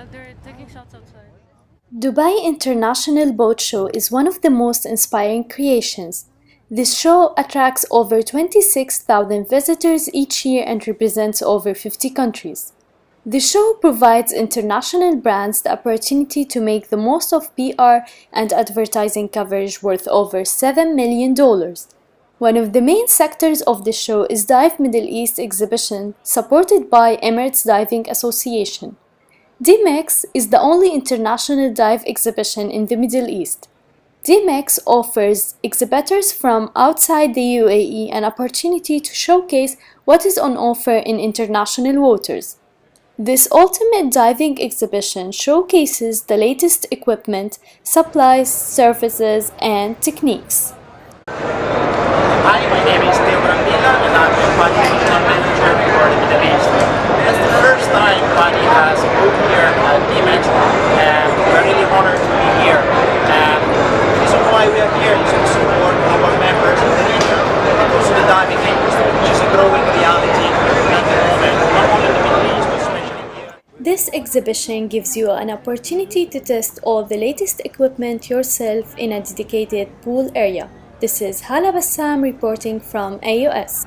They're taking shots outside. Dubai International Boat Show is one of the most inspiring creations. This show attracts over 26,000 visitors each year and represents over 50 countries. The show provides international brands the opportunity to make the most of PR and advertising coverage worth over $7 million. One of the main sectors of the show is Dive Middle East exhibition, supported by Emirates Diving Association. DMEX is the only international dive exhibition in the Middle East. DMEX offers exhibitors from outside the UAE an opportunity to showcase what is on offer in international waters. This ultimate diving exhibition showcases the latest equipment, supplies, services, and techniques. Hi, my name is Theo Brambilla and I'm the Pani Regional Manager for the Middle East. It's the first time Pani has moved here at DMEX and we're really honored to be here. And the reason why we are here is to support our members in the region and also the diving industry, which is a growing reality at the moment, not only in the Middle East but especially here. This exhibition gives you an opportunity to test all the latest equipment yourself in a dedicated pool area. This is Hala Bassam reporting from AUS.